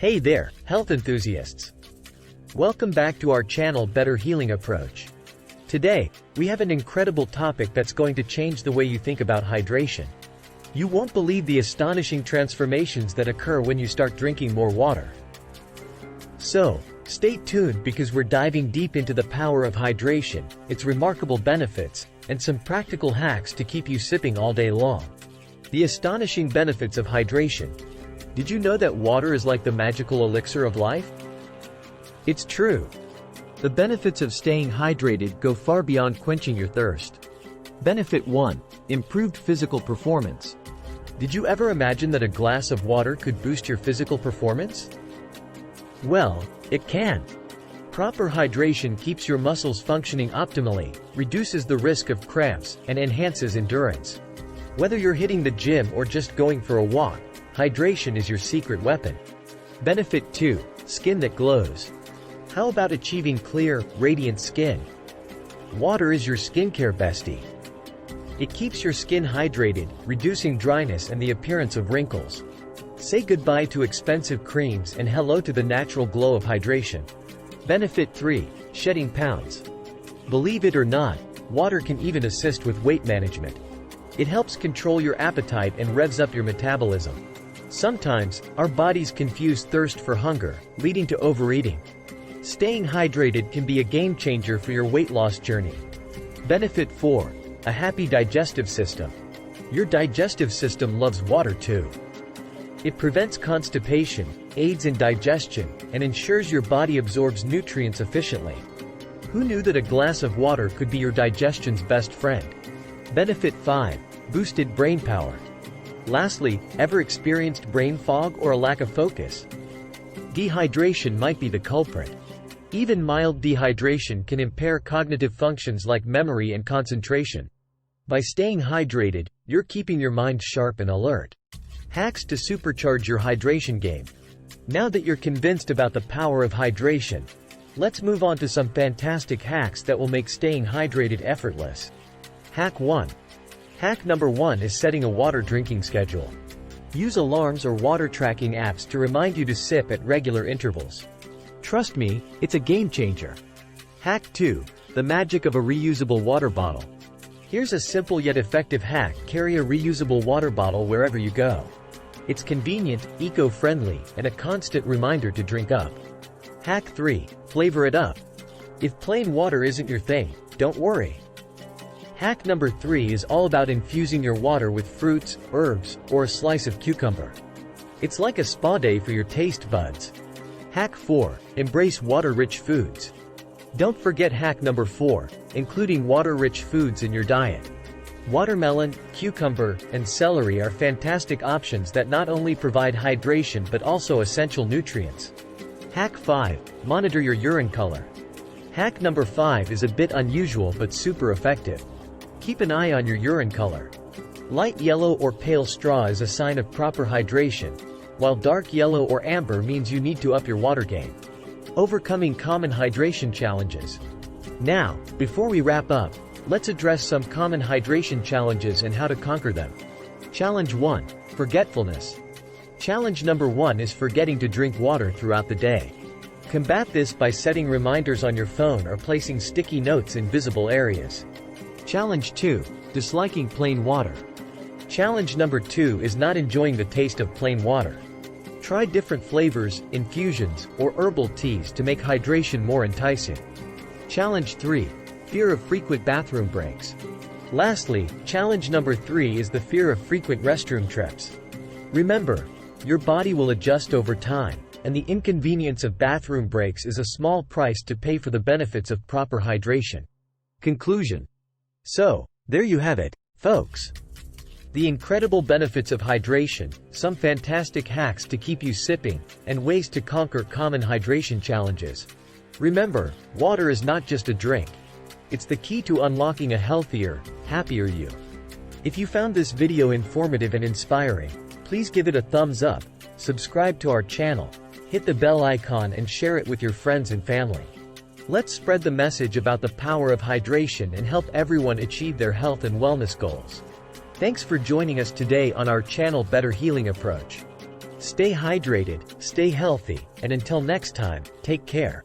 Hey there, health enthusiasts! Welcome back to our channel Better Healing Approach. Today, we have an incredible topic that's going to change the way you think about hydration. You won't believe the astonishing transformations that occur when you start drinking more water. So, stay tuned because we're diving deep into the power of hydration, its remarkable benefits, and some practical hacks to keep you sipping all day long. The astonishing benefits of hydration. Did you know that water is like the magical elixir of life? It's true. The benefits of staying hydrated go far beyond quenching your thirst. Benefit 1. Improved physical performance. Did you ever imagine that a glass of water could boost your physical performance? Well, it can. Proper hydration keeps your muscles functioning optimally, reduces the risk of cramps, and enhances endurance. Whether you're hitting the gym or just going for a walk, hydration is your secret weapon. Benefit 2. Skin that glows. How about achieving clear, radiant skin? Water is your skincare bestie. It keeps your skin hydrated, reducing dryness and the appearance of wrinkles. Say goodbye to expensive creams and hello to the natural glow of hydration. Benefit 3. Shedding pounds. Believe it or not, water can even assist with weight management. It helps control your appetite and revs up your metabolism. Sometimes, our bodies confuse thirst for hunger, leading to overeating. Staying hydrated can be a game changer for your weight loss journey. Benefit 4. A happy digestive system. Your digestive system loves water too. It prevents constipation, aids in digestion, and ensures your body absorbs nutrients efficiently. Who knew that a glass of water could be your digestion's best friend? Benefit 5. Boosted brain power. Lastly, ever experienced brain fog or a lack of focus? Dehydration might be the culprit. Even mild dehydration can impair cognitive functions like memory and concentration. By staying hydrated, you're keeping your mind sharp and alert. Hacks to supercharge your hydration game. Now that you're convinced about the power of hydration, let's move on to some fantastic hacks that will make staying hydrated effortless. Hack 1. Hack number 1 is setting a water drinking schedule. Use alarms or water tracking apps to remind you to sip at regular intervals. Trust me, it's a game changer. Hack 2. The magic of a reusable water bottle. Here's a simple yet effective hack: carry a reusable water bottle wherever you go. It's convenient, eco-friendly, and a constant reminder to drink up. Hack 3. Flavor it up. If plain water isn't your thing, don't worry. Hack number 3 is all about infusing your water with fruits, herbs, or a slice of cucumber. It's like a spa day for your taste buds. Hack 4. Embrace water-rich foods. Don't forget hack number 4, including water-rich foods in your diet. Watermelon, cucumber, and celery are fantastic options that not only provide hydration but also essential nutrients. Hack 5. Monitor your urine color. Hack number 5 is a bit unusual but super effective. Keep an eye on your urine color. Light yellow or pale straw is a sign of proper hydration, while dark yellow or amber means you need to up your water game. Overcoming common hydration challenges. Now, before we wrap up, let's address some common hydration challenges and how to conquer them. Challenge 1. Forgetfulness. Challenge number 1 is forgetting to drink water throughout the day. Combat this by setting reminders on your phone or placing sticky notes in visible areas. Challenge 2. Disliking plain water. Challenge number 2 is not enjoying the taste of plain water. Try different flavors, infusions, or herbal teas to make hydration more enticing. Challenge 3. Fear of frequent bathroom breaks. Lastly, challenge number 3 is the fear of frequent restroom trips. Remember, your body will adjust over time, and the inconvenience of bathroom breaks is a small price to pay for the benefits of proper hydration. Conclusion. So, there you have it, folks. The incredible benefits of hydration, some fantastic hacks to keep you sipping, and ways to conquer common hydration challenges. Remember, water is not just a drink. It's the key to unlocking a healthier, happier you. If you found this video informative and inspiring, please give it a thumbs up, subscribe to our channel, hit the bell icon and share it with your friends and family. Let's spread the message about the power of hydration and help everyone achieve their health and wellness goals. Thanks for joining us today on our channel Better Healing Approach. Stay hydrated, stay healthy, and until next time, take care.